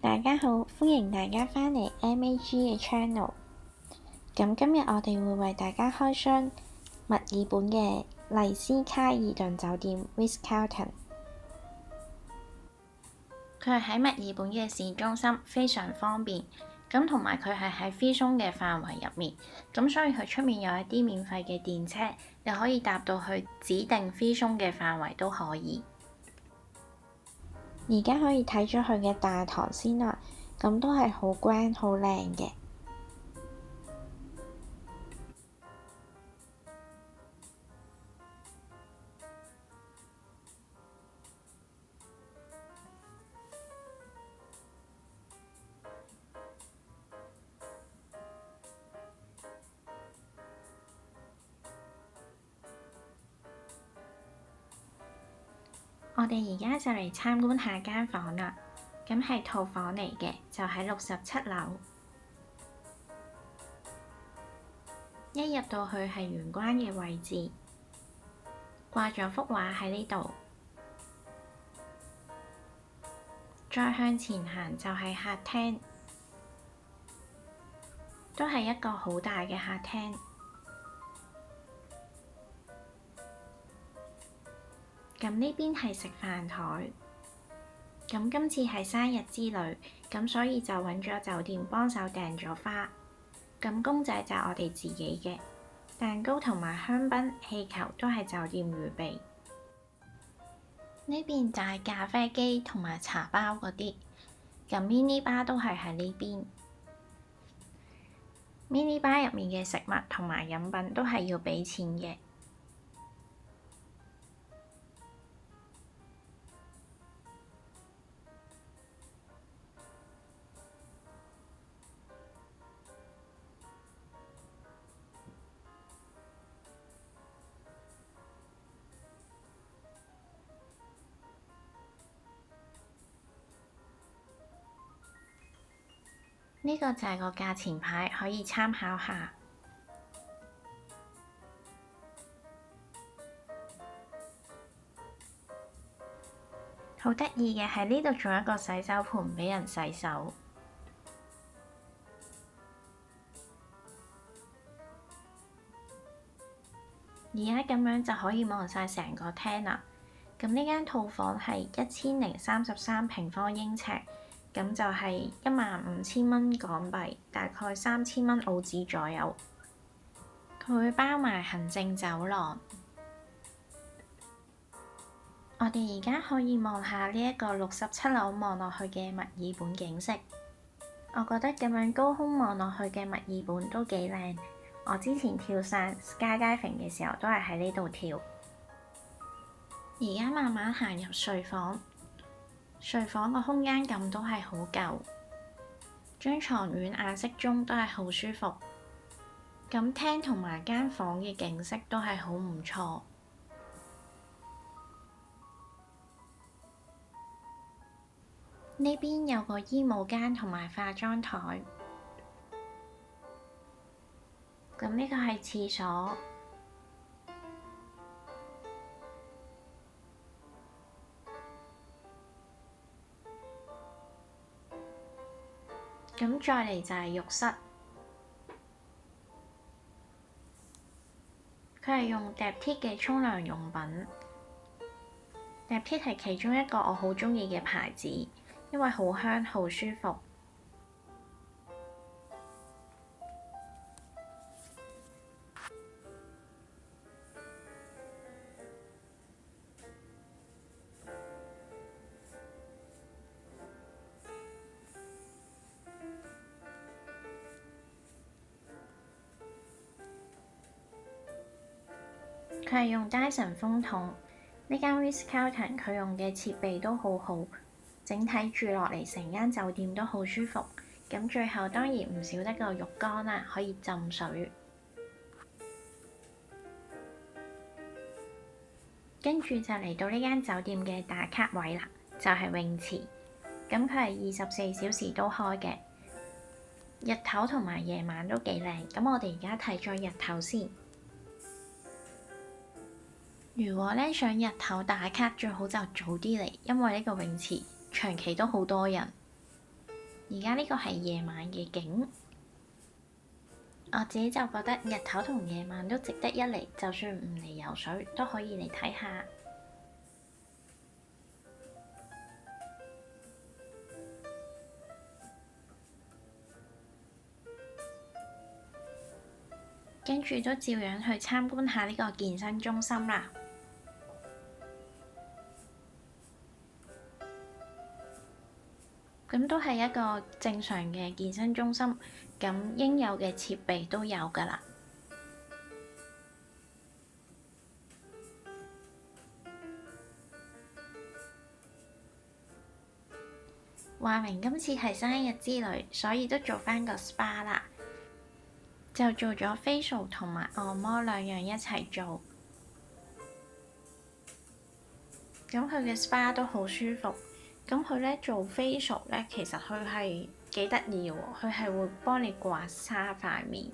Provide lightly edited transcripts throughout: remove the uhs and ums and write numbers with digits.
大家好，歡迎大家返嚟 MAG 嘅 channel。咁今日我哋會為大家開箱墨爾本嘅麗思卡爾頓酒店 Ritz-Carlton。佢係喺墨爾本嘅市中心，非常方便。咁同埋佢係喺 Free Zone 嘅範圍入面，咁所以佢出面有一啲免費嘅電車，你可以搭到去指定 Free Zone 嘅範圍都可以。而家可以睇咗佢嘅大堂先啦，咁都係好grand、好靚嘅。我哋而家就嚟參觀下間房啦，咁係套房嚟嘅，就喺67樓。一入到去係玄關嘅位置，掛咗幅畫喺呢度。再向前行就係客廳，都係一個好大嘅客廳。咁呢邊係食飯台。咁今次係生日之旅，咁所以就揾咗酒店幫手訂咗花。咁公仔就我哋自己嘅，蛋糕同埋香檳、氣球都係酒店預備。呢邊就係咖啡機同埋茶包嗰啲，咁 mini bar 都係喺呢邊。mini bar 入面嘅食物同埋飲品都係要俾錢嘅。呢個就係個價錢牌，可以參考下。好得意嘅係呢度仲有一個洗手盆畀人洗手。而家咁樣就可以望晒成個廳啦。咁呢間套房係1033平方英尺，咁就係15000蚊港幣，大概3000蚊澳紙左右。佢會包埋行政走廊。我哋而家可以望下呢一個67樓望落去嘅墨爾本景色。我覺得咁樣高空望落去嘅墨爾本都幾靚。我之前跳傘 skydiving 嘅時候都係喺呢度跳。而家慢慢行入睡房，睡房個空間感都係好夠，張床軟硬適中都係好舒服。咁廳同埋間房嘅景色都係好唔錯。呢邊有個衣帽間同埋化妝台。咁呢個係廁所。咁再嚟就係浴室，佢係用 Deptyl 嘅沖涼用品。Deptyl 係其中一個我好鍾意嘅牌子，因為好香好舒服。佢係用 Dyson 風筒。呢間 Ritz-Carlton 佢用嘅設備都好好，整體住落嚟成間酒店都好舒服。咁最後當然唔少得個浴缸啦，可以浸水。跟住就嚟到呢間酒店嘅打卡位啦，就係泳池。咁佢係24小時都開嘅，日頭同埋夜晚都幾靚。咁我哋而家睇咗日頭先。如果咧想日頭打卡，最好就早啲嚟，因為呢個泳池長期都好多人。而家呢個係夜晚嘅景，我自己就覺得日頭同夜晚都值得一嚟，就算唔嚟游水都可以嚟睇下。跟住都照樣去參觀下呢個健身中心啦。咁都係一個正常嘅健身中心，咁應有嘅設備都有㗎啦。話明今次係生日之旅，所以都做返個 SPA 啦，就做咗 facial 同埋按摩兩樣一齊做。咁佢嘅 SPA 都好舒服。咁佢咧做 facial 咧，其實佢係幾得意喎，佢係會幫你刮痧塊面。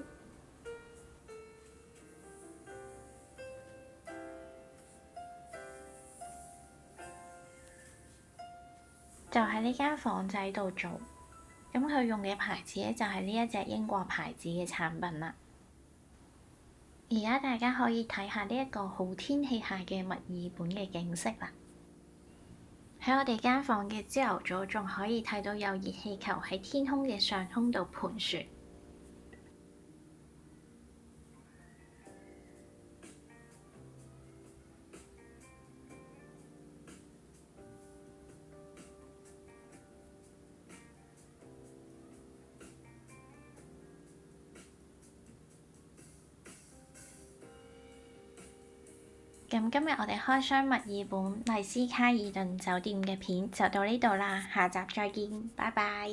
就喺呢間房仔度做。咁佢用嘅牌子咧就係呢一隻英國牌子嘅產品啦。而家大家可以睇下呢一個好天氣下嘅墨爾本嘅景色啦。喺我哋間房嘅朝頭早，仲可以睇到有熱氣球喺天空嘅上空度盤旋。咁今日我哋開箱墨爾本麗思卡爾頓酒店嘅片就到呢度啦，下集再見，拜拜。